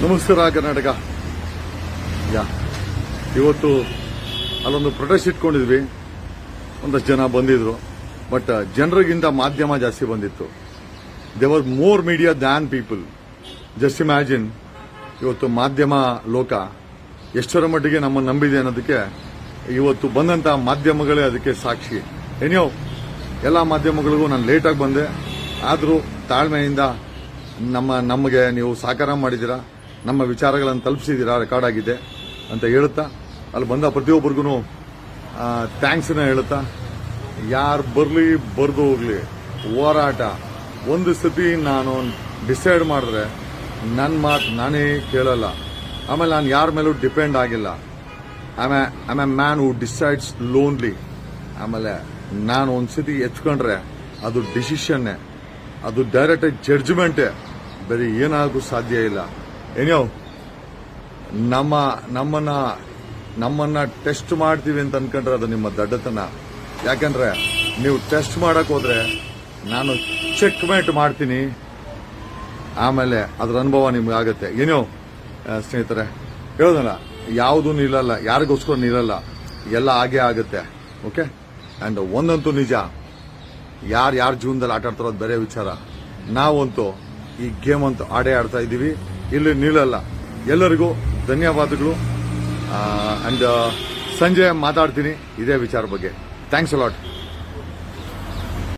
ನಮಸ್ಕಾರ ಕರ್ನಾಟಕ. ಇವತ್ತು ಅಲ್ಲೊಂದು ಪ್ರೊಟೆಸ್ಟ್ ಇಟ್ಕೊಂಡಿದ್ವಿ. ಒಂದಷ್ಟು ಜನ ಬಂದಿದ್ರು, ಬಟ್ ಜನರಿಗಿಂತ ಮಾಧ್ಯಮ ಜಾಸ್ತಿ ಬಂದಿತ್ತು. They was more media than people. Just imagine, ಇವತ್ತು ಮಾಧ್ಯಮ ಲೋಕ ಎಷ್ಟರ ಮಟ್ಟಿಗೆ ನಮ್ಮನ್ನು ನಂಬಿದೆ ಅನ್ನೋದಕ್ಕೆ ಇವತ್ತು ಬಂದಂತ ಮಾಧ್ಯಮಗಳೇ ಅದಕ್ಕೆ ಸಾಕ್ಷಿ. ಏನೋ ಎಲ್ಲ ಮಾಧ್ಯಮಗಳಿಗೂ ನಾನು ಲೇಟಾಗಿ ಬಂದೆ, ಆದರೂ ತಾಳ್ಮೆಯಿಂದ ನಮಗೆ ನೀವು ಸಹಕಾರ ಮಾಡಿದ್ದೀರಾ, ನಮ್ಮ ವಿಚಾರಗಳನ್ನು ತಲುಪಿಸಿದ್ದೀರಾ, ರೆಕಾರ್ಡ್ ಆಗಿದೆ ಅಂತ ಹೇಳುತ್ತಾ, ಅಲ್ಲಿ ಬಂದ ಪ್ರತಿಯೊಬ್ಬರಿಗೂ ಥ್ಯಾಂಕ್ಸ್ನ ಹೇಳುತ್ತಾ, ಯಾರು ಬರಲಿ ಬರ್ದು ಹೋಗ್ಲಿ, ಹೋರಾಟ ಒಂದು ಸತಿ ನಾನು ಡಿಸೈಡ್ ಮಾಡಿದ್ರೆ ನನ್ನ ಮಾತು ನಾನೇ ಕೇಳಲ್ಲ. ಆಮೇಲೆ ನಾನು ಯಾರ ಮೇಲೂ ಡಿಪೆಂಡ್ ಆಗಿಲ್ಲ. I A man who decides lonely. ಆಮೇಲೆ ನಾನು ಒಂದ್ಸತಿ ಎತ್ಕೊಂಡ್ರೆ ಅದು ಡಿಸಿಷನ್ನೇ, ಅದು ಡೈರೆಕ್ಟ್ ಜಡ್ಜ್ಮೆಂಟೇ, ಬೇರೆ ಏನಾಗೂ ಸಾಧ್ಯ ಇಲ್ಲ. ಏನೋ ನಮ್ಮನ್ನ ಟೆಸ್ಟ್ ಮಾಡ್ತೀವಿ ಅಂತ ಅನ್ಕೊಂಡ್ರೆ ಅದು ನಿಮ್ಮ ದಡ್ಡತನ. ಯಾಕಂದ್ರೆ ನೀವು ಟೆಸ್ಟ್ ಮಾಡಕ್ ಹೋದ್ರೆ ನಾನು ಚೆಕ್ಮೇಟ್ ಮಾಡ್ತೀನಿ, ಆಮೇಲೆ ಅದ್ರ ಅನುಭವ ನಿಮ್ಗೆ ಆಗತ್ತೆ. ಏನೋ ಸ್ನೇಹಿತರೆ, ಹೇಳೋದಲ್ಲ, ಯಾವುದೂ ನಿಲ್ಲಲ್ಲ, ಯಾರಿಗೋಸ್ಕರ ನಿಲ್ಲಲ್ಲ, ಎಲ್ಲ ಹಾಗೆ ಆಗುತ್ತೆ. ಓಕೆ, ಅಂಡ್ ಒಂದಂತೂ ನಿಜ, ಯಾರ ಜೀವನದಲ್ಲಿ ಆಟ ಆಡ್ತಾರೋ ಅದು ಬೇರೆ ವಿಚಾರ. ನಾವಂತೂ ಈ ಗೇಮ್ ಅಂತೂ ಆಡೇ ಆಡ್ತಾ ಇದ್ದೀವಿ, ಇಲ್ಲಿ ನಿಲ್ಲಲ್ಲ. ಎಲ್ಲರಿಗೂ ಧನ್ಯವಾದಗಳು. ಅಂಡ್ ಸಂಜೆ ಮಾತಾಡ್ತೀನಿ ಇದೇ ವಿಚಾರ ಬಗ್ಗೆ. Thanks a lot.